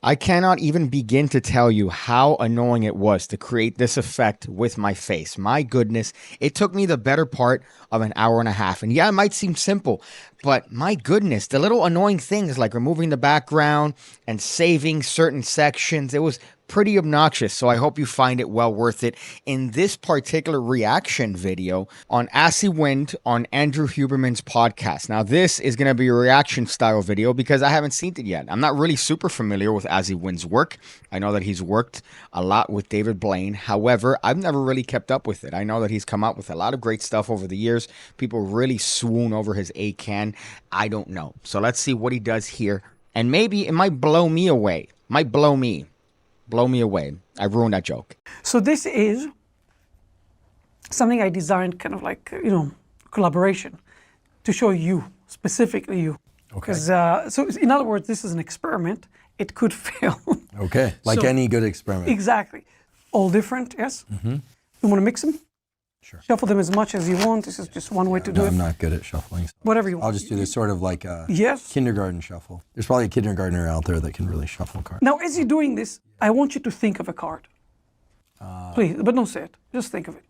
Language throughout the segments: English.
I cannot even begin to tell you how annoying it was to create this effect with my face. My goodness, it took me the better part of an hour and a half. And yeah, it might seem simple, but my goodness, the little annoying things like removing the background and saving certain sections, it was pretty obnoxious. So I hope you find it well worth it. In this particular reaction video on Assy Wind on Andrew Huberman's podcast. Now this is going to be a reaction style video because I haven't seen it yet. I'm not really super familiar with Assy Wind's work. I know that he's worked a lot with David Blaine. However, I've never really kept up with it. I know that he's come out with a lot of great stuff over the years. People really swoon over his A-can. I don't know. So let's see what he does here. And maybe it might blow me away. Might blow me. Blow me away. I ruined that joke. So this is something I designed kind of like, collaboration to show you, specifically you. Okay. So in other words, this is an experiment. It could fail. Okay, like So- any good experiment. Exactly. All different, yes? Mm-hmm. You want to mix them? Sure. Shuffle them as much as you want. This is just one way to do No, it. I'm not good at shuffling. So Whatever you want. I'll just do this sort of like a Yes. kindergarten shuffle. There's probably a kindergartner out there that can really shuffle cards. Now, as you're doing this, I want you to think of a card. Please, but don't say it. Just think of it.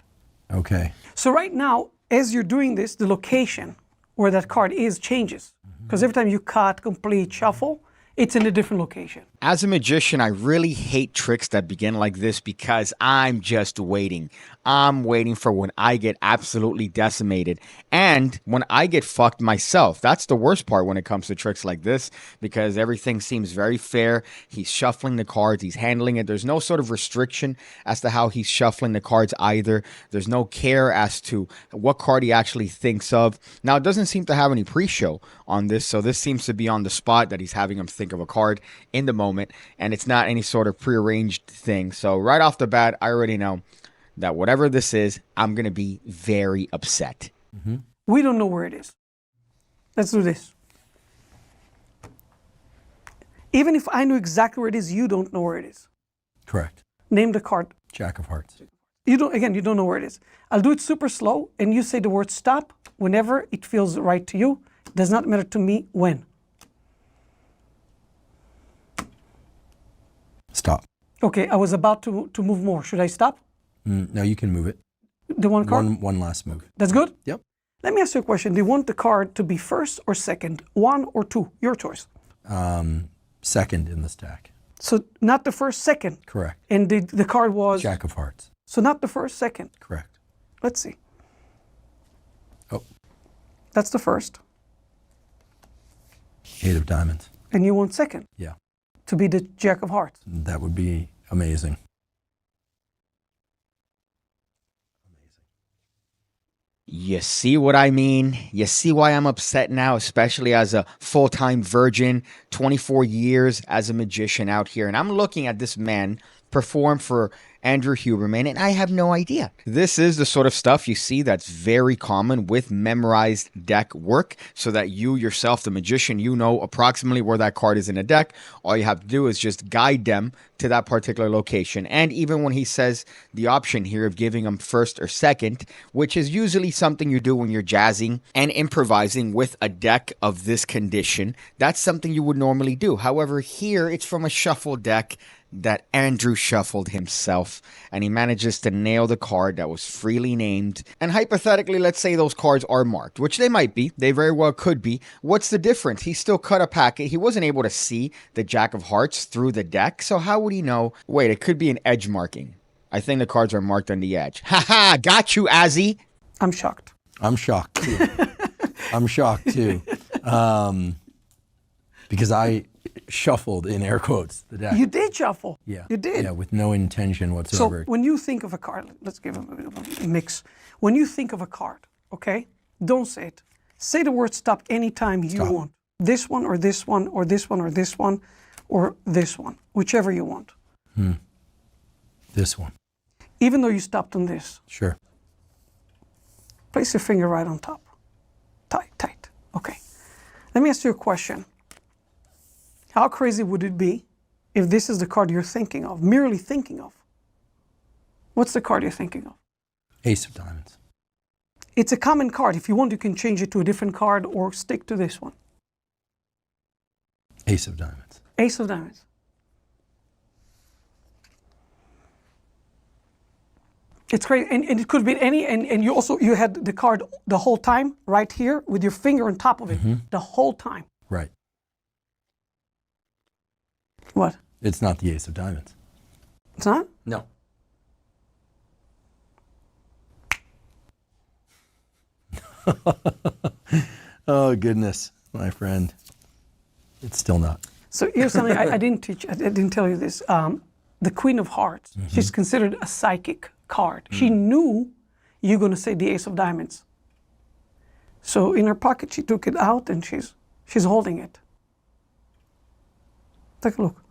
Okay. So right now, as you're doing this, the location where that card is changes. Because every time you cut, complete, shuffle, it's in a different location. As a magician, I really hate tricks that begin like this because I'm just waiting. I'm waiting for when I get absolutely decimated and when I get fucked myself. That's the worst part when it comes to tricks like this because everything seems very fair. He's shuffling the cards. He's handling it. There's no sort of restriction as to how he's shuffling the cards either. There's no care as to what card he actually thinks of. Now, it doesn't seem to have any pre-show on this, so this seems to be on the spot that he's having him think of a card in the moment, and it's not any sort of prearranged thing. So right off the bat, I already know that whatever this is, I'm going to be very upset. Mm-hmm. We don't know where it is. Let's do this. Even if I know exactly where it is, you don't know where it is. Correct. Name the card. Jack of Hearts. You don't know where it is. I'll do it super slow, and you say the word stop whenever it feels right to you. It does not matter to me when. Stop. Okay, I was about to move more. Should I stop? No, you can move it. The one card? One last move. That's good? Yep. Let me ask you a question. Do you want the card to be first or second? One or two? Your choice. Second in the stack. So not the first, second. Correct. And the card was? Jack of Hearts. So not the first, second. Correct. Let's see. Oh. That's the first. Eight of Diamonds. And you want second Yeah. to be the Jack of Hearts. That would be amazing. You see what I mean? You see why I'm upset now, especially as a full-time virgin, 24 years as a magician out here. And I'm looking at this man perform for Andrew Huberman, and I have no idea. This is the sort of stuff you see that's very common with memorized deck work, so that you yourself, the magician, you know approximately where that card is in a deck. All you have to do is just guide them to that particular location. And even when he says the option here of giving them first or second, which is usually something you do when you're jazzing and improvising with a deck of this condition, that's something you would normally do. However, here it's from a shuffle deck that Andrew shuffled himself, and he manages to nail the card that was freely named. And hypothetically, let's say those cards are marked, which they might be. They very well could be. What's the difference? He still cut a packet. He wasn't able to see the Jack of Hearts through the deck, so how would he know? Wait, it could be an edge marking. I think the cards are marked on the edge. Haha, got you, Azzy. I'm shocked. I'm shocked too. I'm shocked too. Because I shuffled, in air quotes, the deck. You did shuffle. Yeah. You did. Yeah, with no intention So whatsoever. when you think of a card, let's give a mix. When you think of a card, okay, don't say it. Say the word stop anytime you Stop. want. This one or this one or this one or this one or this one, whichever you want. This one. Even though you stopped on this, Sure. place your finger right on top. Tight, tight. Okay. Let me ask you a question. How crazy would it be if this is the card you're thinking of, merely thinking of? What's the card you're thinking of? Ace of Diamonds. It's a common card. If you want, you can change it to a different card or stick to this one. Ace of Diamonds. Ace of Diamonds. It's crazy, and it could be any, and you had the card the whole time right here with your finger on top of it the whole time. Right. What? It's not the ace of diamonds. It's not? No. Oh, goodness, my friend. It's still not. So here's something I didn't teach. I didn't tell you this. The Queen of Hearts. She's considered a psychic card. She knew you're going to say the Ace of Diamonds. So in her pocket, she took it out and she's holding it. Take a look.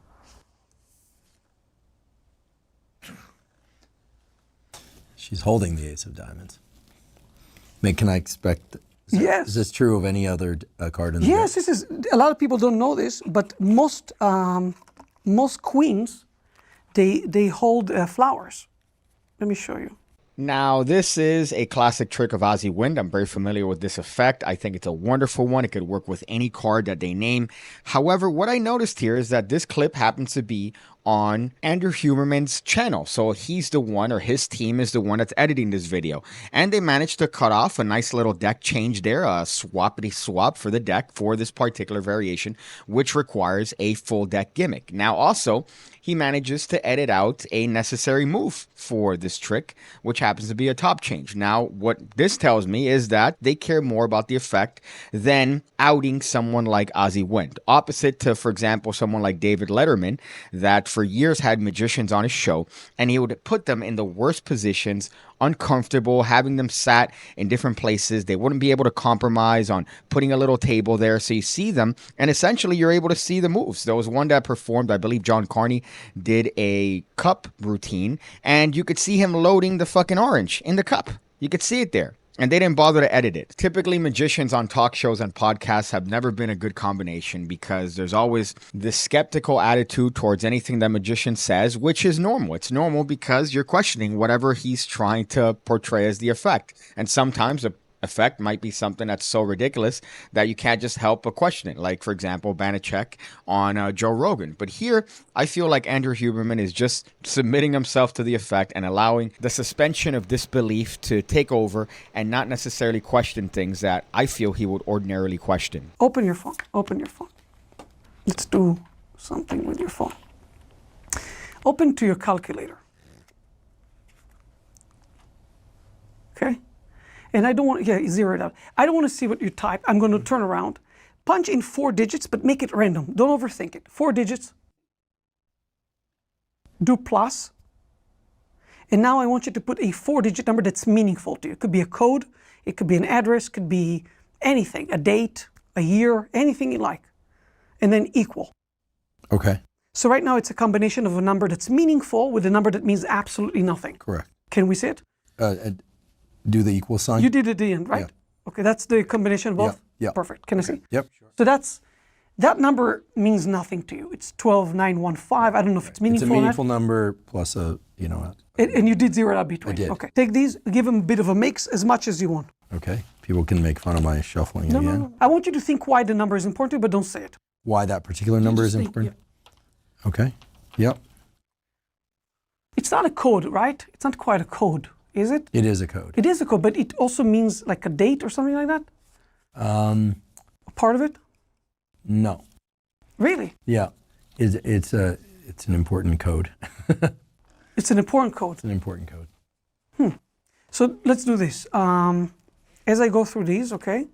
She's holding the ace of diamonds. Can I expect? Yes. Is this true of any other card in the Yes, deck? this is. A lot of people don't know this, but most queens, they hold flowers. Let me show you. Now, this is a classic trick of Ozzy Wind. I'm very familiar with this effect. I think it's a wonderful one. It could work with any card that they name. However, what I noticed here is that this clip happens to be on Andrew Huberman's channel. So he's the one, or his team is the one that's editing this video. And they managed to cut off a nice little deck change there, a swappity swap for the deck for this particular variation, which requires a full deck gimmick. Now, also, he manages to edit out a necessary move for this trick, which happens to be a top change. Now, what this tells me is that they care more about the effect than outing someone like Ozzy Wind. Opposite to, for example, someone like David Letterman, that for years had magicians on his show, and he would put them in the worst positions, uncomfortable, having them sat in different places. They wouldn't be able to compromise on putting a little table there. So you see them, and essentially you're able to see the moves. There was one that performed, I believe John Carney did a cup routine, and you could see him loading the fucking orange in the cup. You could see it there. And they didn't bother to edit it. Typically, magicians on talk shows and podcasts have never been a good combination because there's always this skeptical attitude towards anything that magician says, which is normal. It's normal because you're questioning whatever he's trying to portray as the effect. And sometimes the effect might be something that's so ridiculous that you can't just help but question it. Like, for example, Banachek on Joe Rogan. But here, I feel like Andrew Huberman is just submitting himself to the effect and allowing the suspension of disbelief to take over and not necessarily question things that I feel he would ordinarily question. Open your phone. Open your phone. Let's do something with your phone. Open to your calculator. Okay? And I don't want, zero it out. I don't want to see what you type. I'm going to turn around. Punch in 4 digits, but make it random. Don't overthink it. 4 digits. Do plus. And now I want you to put a 4-digit number that's meaningful to you. It could be a code. It could be an address. It could be anything. A date, a year, anything you like. And then equal. Okay. So right now it's a combination of a number that's meaningful with a number that means absolutely nothing. Correct. Can we see it? Do the equal sign? You did at the end, right? Yeah. Okay, that's the combination of both? Yeah. Perfect. Can I see? Yep. So that number means nothing to you. It's 12915. I don't know if it's meaningful It's a or not. meaningful number plus a, And you did zero it out between. I did. Okay. Take these, give them a bit of a mix as much as you want. Okay. People can make fun of my shuffling No, again. no. I want you to think why the number is important, but don't say it. Why that particular number is just think, important? Okay. Yep. It's not a code, right? It's not quite a code, is it? It is a code. It is a code, but it also means like a date or something like that? A part of it? No. Really? Yeah. It's an important code. It's an important code. It's an important code. So let's do this. As I go through these, okay,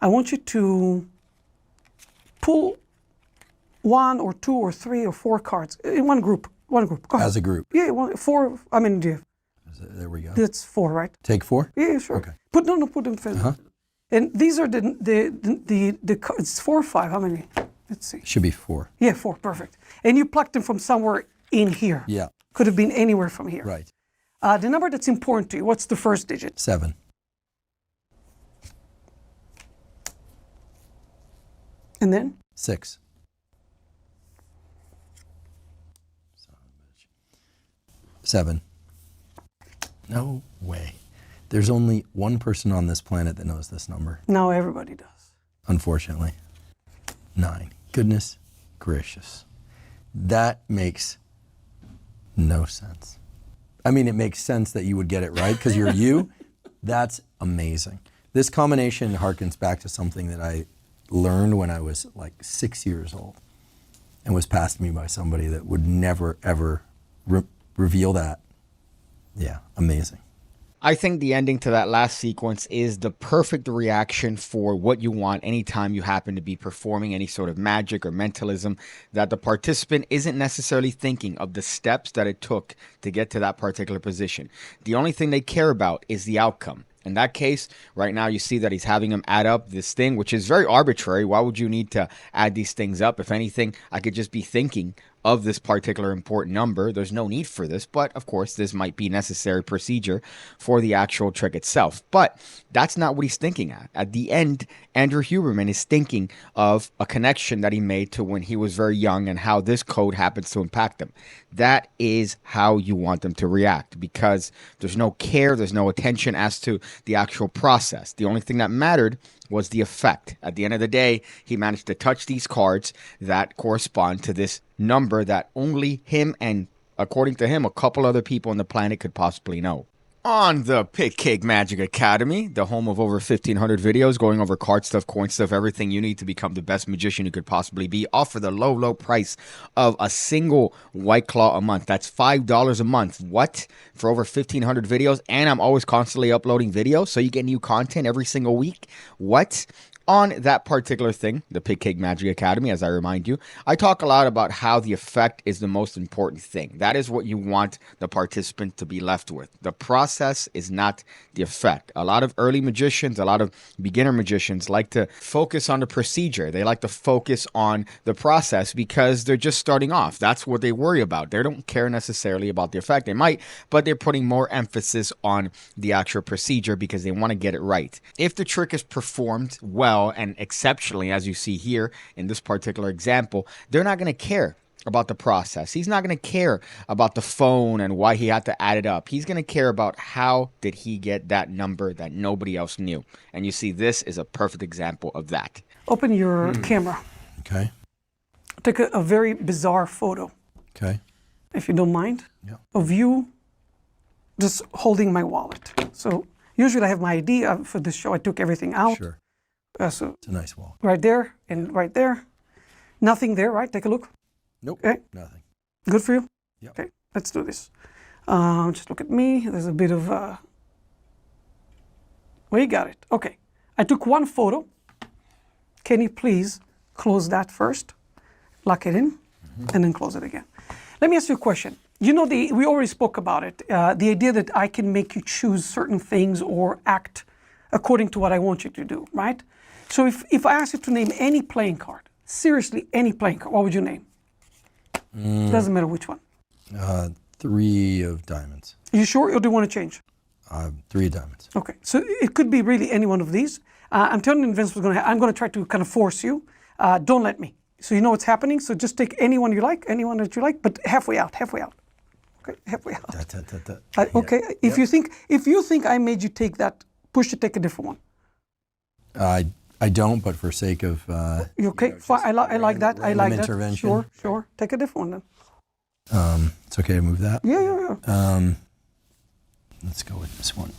I want you to pull 1 or 2 or 3 or 4 cards in one group. One group. Go ahead. As a group. Yeah, 4. I mean, There we go. that's 4, right? Take 4? Yeah, sure. Okay. Put them first. And these are the it's 4 or 5. How many? Let's see. Should be 4. Yeah, 4. Perfect. And you plucked them from somewhere in here. Yeah. Could have been anywhere from here. Right. The number that's important to you. What's the first digit? 7. And then 6. 7. No way. There's only one person on this planet that knows this number, now everybody does. unfortunately. 9. Goodness gracious. That makes no sense. I mean, it makes sense that you would get it right because you're you. That's amazing. This combination harkens back to something that I learned when I was like 6 years old and was passed to me by somebody that would never, ever reveal that. Yeah, amazing. I think the ending to that last sequence is the perfect reaction for what you want anytime you happen to be performing any sort of magic or mentalism, that the participant isn't necessarily thinking of the steps that it took to get to that particular position. The only thing they care about is the outcome. In that case, right now you see that he's having him add up this thing, which is very arbitrary. Why would you need to add these things up? If anything, I could just be thinking of this particular important number. There's no need for this, but of course this might be necessary procedure for the actual trick itself. But that's not what he's thinking at. At the end, Andrew Huberman is thinking of a connection that he made to when he was very young and how this code happens to impact them. That is how you want them to react, because there's no care, there's no attention as to the actual process. The only thing that mattered was the effect. At the end of the day, he managed to touch these cards that correspond to this number that only him and, according to him, a couple other people on the planet could possibly know. On the PigCake Magic Academy, the home of over 1,500 videos going over card stuff, coin stuff, everything you need to become the best magician you could possibly be, offer the low, low price of a single White Claw a month. That's $5 a month. What? For over 1,500 videos? And I'm always constantly uploading videos, so you get new content every single week? What? On that particular thing, the PigCake Magic Academy, as I remind you, I talk a lot about how the effect is the most important thing. That is what you want the participant to be left with. The process is not the effect. A lot of early magicians, a lot of beginner magicians like to focus on the procedure. They like to focus on the process because they're just starting off. That's what they worry about. They don't care necessarily about the effect. They might, but they're putting more emphasis on the actual procedure because they want to get it right. If the trick is performed well and exceptionally, as you see here in this particular example, they're not going to care about the process. He's not going to care about the phone and why he had to add it up. He's going to care about how did he get that number that nobody else knew. And you see, this is a perfect example of that. Open your camera. Okay. Take a very bizarre photo, Okay. if you don't mind, Yeah. of you just holding my wallet. So usually I have my ID. For this show, I took everything out. Sure. So It's a nice wall. right there and right there. Nothing there, right? Take a look. Nope. Okay. Nothing. Good for you? Yep. Okay, let's do this. Just look at me. There's a bit of... We got it. Okay. I took one photo. Can you please close that first? Lock it in, and then close it again. Let me ask you a question. You know, we already spoke about it. The idea that I can make you choose certain things or act according to what I want you to do, right? So if I ask you to name any playing card, seriously, any playing card, what would you name? Doesn't matter which one. 3 of diamonds. You sure, or do you want to change? 3 of diamonds. Okay, so it could be really any one of these. I'm telling you in advance what's going to happen. I'm going to try to kind of force you. Don't let me. So you know what's happening. So just take anyone you like, anyone that you like, but halfway out, halfway out. Okay, halfway out. Okay, Yeah. If you think I made you take that, push to take a different one. I don't, but for sake of You okay? Fine. I like that. I random like that. intervention. Sure. Take a different one then. it's okay to move that. Yeah. Let's go with this one.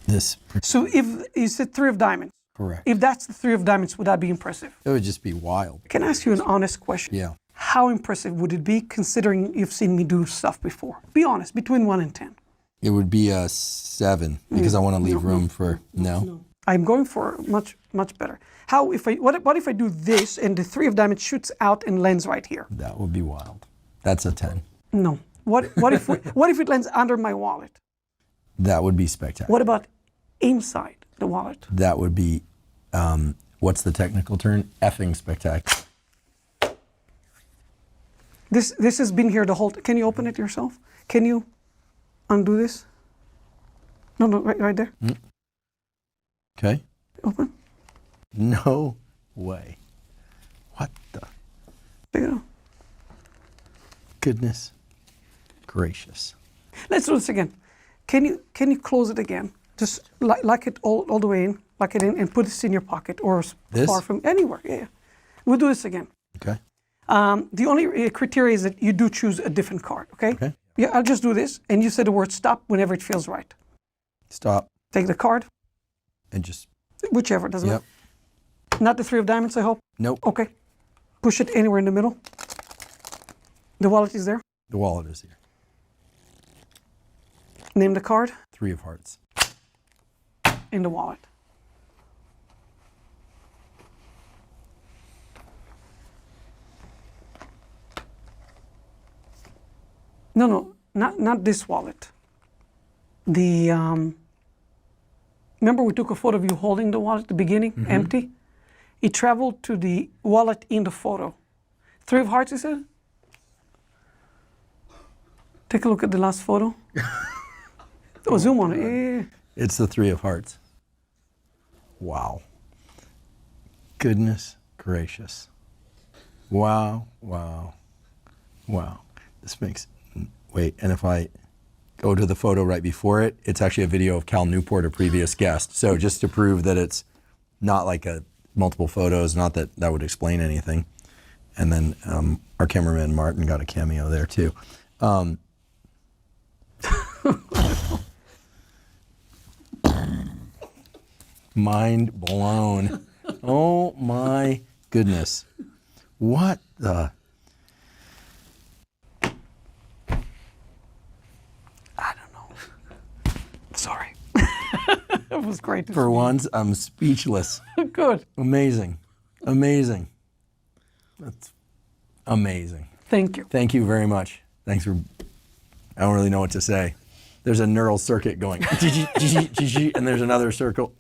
This. So if you said 3 of diamonds, Correct. if that's the 3 of diamonds, would that be impressive? It would just be wild. Can I ask you an honest question? Yeah. How impressive would it be considering you've seen me do stuff before? Be honest, between 1 and 10. It would be a 7 because I want to leave room for no. I'm going for much better. What if I do this and the 3 of diamonds shoots out and lands right here? That would be wild. That's a 10. No. What if it lands under my wallet? That would be spectacular. What about inside the wallet? That would be, what's the technical term? Effing spectacular. This has been here the whole time. Can you open it yourself? Can you undo this? No, right there. Okay. Open. No way. What the There you go. goodness gracious. Let's do this again. Can you close it again? Just lock it all the way in, lock it in, and put this in your pocket or This? far from anywhere. Yeah. We'll do this again. Okay. The only criteria is that you do choose a different card. Okay. Okay. Yeah, I'll just do this, and you say the word stop whenever it feels right. Stop. Take the card, And just, whichever, doesn't yep. matter. Not the 3 of diamonds, I hope. Nope. Okay. Push it anywhere in the middle. The wallet is there. The wallet is here. Name the card 3 of hearts. in the wallet. No, not this wallet. The remember we took a photo of you holding the wallet at the beginning, empty? It traveled to the wallet in the photo. 3 of hearts, is it? Take a look at the last photo. Oh, zoom on it. Yeah. It's the 3 of hearts. Wow. Goodness gracious. Wow, wow, wow. This makes, wait, and if I go to the photo right before it, it's actually a video of Cal Newport, a previous guest. So just to prove that it's not like a multiple photos, not that that would explain anything. And then our cameraman Martin got a cameo there too. Mind blown. Oh my goodness. What the? I don't know. Sorry. It was great to For see. once, I'm speechless. Good. Amazing. Amazing. That's amazing. Thank you. Thank you very much. Thanks for, I don't really know what to say. There's a neural circuit going, and there's another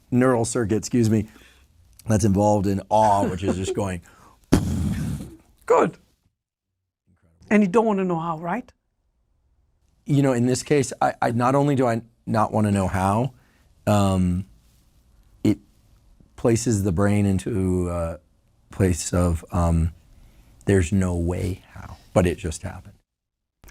neural circuit, that's involved in awe, which is just going. Good. And you don't want to know how, right? You know, in this case, I not only do I not want to know how, it places the brain into a place of there's no way how, but it just happened.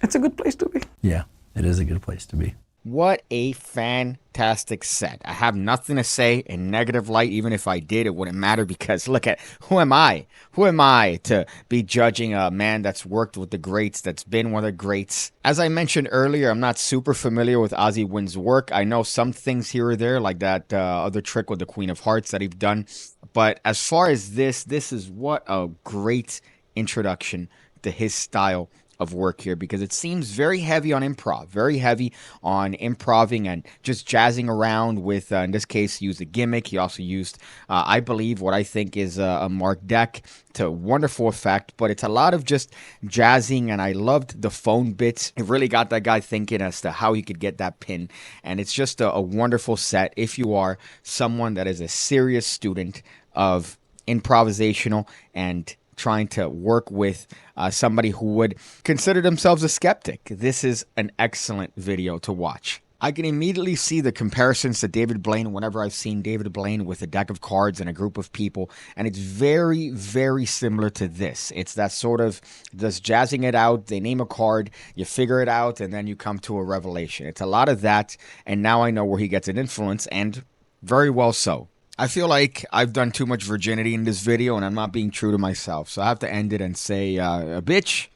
It's a good place to be. Yeah, it is a good place to be. What a fantastic set. I have nothing to say in negative light. Even if I did, it wouldn't matter because look at, who am I? Who am I to be judging a man that's worked with the greats, that's been one of the greats? As I mentioned earlier, I'm not super familiar with Ozzie Wynn's work. I know some things here or there, like that other trick with the Queen of Hearts that he's done. But as far as this is what a great introduction to his style of work here, because it seems very heavy on improv, very heavy on improving and just jazzing around with, in this case, he used a gimmick. He also used, I believe, what I think is a marked deck to wonderful effect, but it's a lot of just jazzing, and I loved the phone bits. It really got that guy thinking as to how he could get that pin, and it's just a wonderful set if you are someone that is a serious student of improvisational and trying to work with somebody who would consider themselves a skeptic. This is an excellent video to watch. I can immediately see the comparisons to David Blaine whenever I've seen David Blaine with a deck of cards and a group of people, and it's very, very similar to this. It's that sort of just jazzing it out. They name a card, you figure it out, and then you come to a revelation. It's a lot of that, and now I know where he gets an influence, and very well so. I feel like I've done too much virginity in this video and I'm not being true to myself. So I have to end it and say, bitch,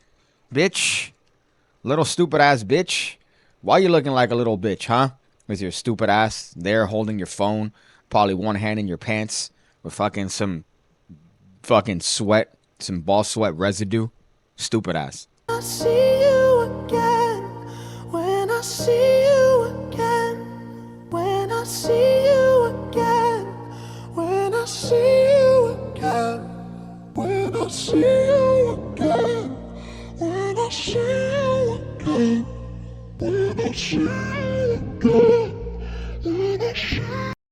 little stupid ass bitch. Why you looking like a little bitch, huh? With your stupid ass there holding your phone, probably one hand in your pants with fucking some fucking sweat, some ball sweat residue. Stupid ass. I see you again, when I see you again, when I see you again. When I see you again, when I see you again, when I see you again, when I see you again.